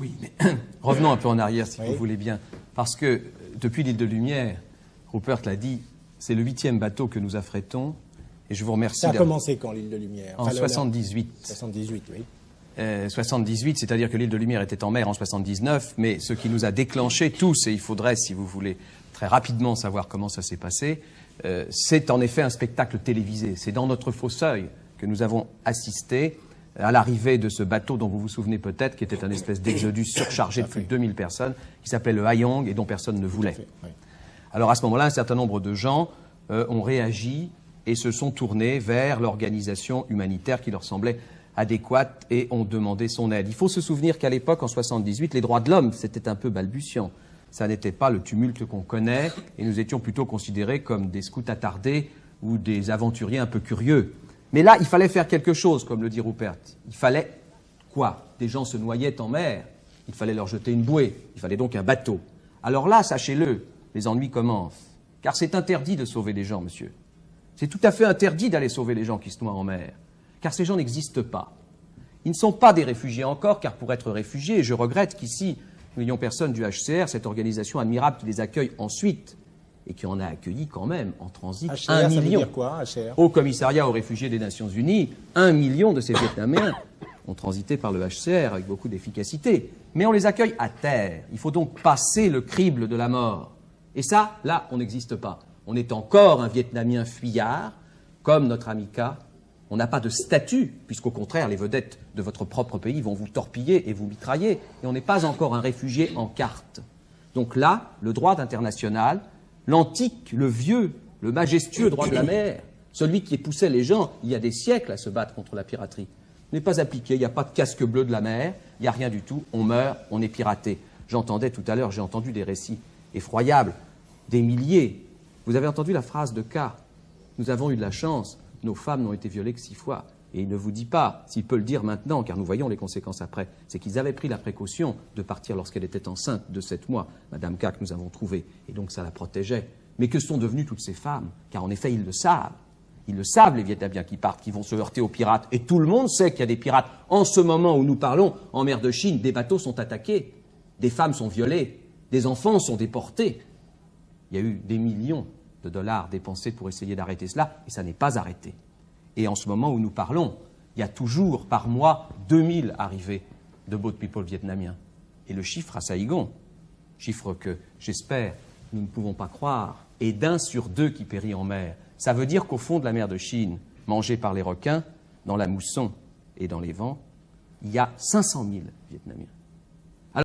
Oui, mais revenons un peu en arrière, si vous voulez bien. Parce que, depuis l'île de Lumière, Rupert l'a dit, c'est le 8e bateau que nous affrétons. Et je vous remercie. Ça a commencé quand, l'île de Lumière? En 78. 78, oui. 78, c'est-à-dire que l'île de Lumière était en mer en 79, mais ce qui nous a déclenché tous, et il faudrait, si vous voulez, très rapidement savoir comment ça s'est passé, c'est en effet un spectacle télévisé. C'est dans notre fauteuil que nous avons assisté à l'arrivée de ce bateau dont vous vous souvenez peut-être, qui était un espèce d'exodus surchargé de plus de 2000 personnes, qui s'appelait le Haiyang et dont personne ne voulait. Oui. Alors à ce moment-là, un certain nombre de gens ont réagi et se sont tournés vers l'organisation humanitaire qui leur semblait adéquate et ont demandé son aide. Il faut se souvenir qu'à l'époque, en 78, les droits de l'homme, c'était un peu balbutiant. Ça n'était pas le tumulte qu'on connaît et nous étions plutôt considérés comme des scouts attardés ou des aventuriers un peu curieux. Mais là, il fallait faire quelque chose, comme le dit Rupert. Il fallait quoi? Des gens se noyaient en mer. Il fallait leur jeter une bouée. Il fallait donc un bateau. Alors là, sachez-le, les ennuis commencent. Car c'est interdit de sauver les gens, monsieur. C'est tout à fait interdit d'aller sauver les gens qui se noient en mer. Car ces gens n'existent pas. Ils ne sont pas des réfugiés encore, car pour être réfugiés, et je regrette qu'ici, nous n'ayons personne du HCR, cette organisation admirable qui les accueille ensuite, et qui en a accueilli quand même en transit HCR, 1 ça veut million. dire quoi, HCR? Au commissariat aux réfugiés des Nations Unies, 1 million de ces Vietnamiens ont transité par le HCR avec beaucoup d'efficacité. Mais on les accueille à terre. Il faut donc passer le crible de la mort. Et ça, là, on n'existe pas. On est encore un Vietnamien fuyard, comme notre ami K. On n'a pas de statut, puisqu'au contraire, les vedettes de votre propre pays vont vous torpiller et vous mitrailler. Et on n'est pas encore un réfugié en carte. Donc là, le droit international, l'antique, le vieux, le majestueux droit de la mer, celui qui poussait les gens il y a des siècles à se battre contre la piraterie, n'est pas appliqué. Il n'y a pas de casque bleu de la mer, il n'y a rien du tout. On meurt, on est piraté. J'entendais tout à l'heure, j'ai entendu des récits effroyables, des milliers. Vous avez entendu la phrase de K. Nous avons eu de la chance, nos femmes n'ont été violées que 6 fois. Et il ne vous dit pas, s'il peut le dire maintenant, car nous voyons les conséquences après, c'est qu'ils avaient pris la précaution de partir lorsqu'elle était enceinte de 7 mois, Madame K, que nous avons trouvée, et donc ça la protégeait. Mais que sont devenues toutes ces femmes? Car en effet, ils le savent. Ils le savent, les Vietnamiens qui partent, qui vont se heurter aux pirates. Et tout le monde sait qu'il y a des pirates. En ce moment où nous parlons, en mer de Chine, des bateaux sont attaqués, des femmes sont violées, des enfants sont déportés. Il y a eu des millions de dollars dépensés pour essayer d'arrêter cela, et ça n'est pas arrêté. Et en ce moment où nous parlons, il y a toujours par mois 2000 arrivées de boat people vietnamiens. Et le chiffre à Saigon, chiffre que j'espère nous ne pouvons pas croire, est d'1 sur 2 qui périt en mer. Ça veut dire qu'au fond de la mer de Chine, mangée par les requins, dans la mousson et dans les vents, il y a 500 000 Vietnamiens.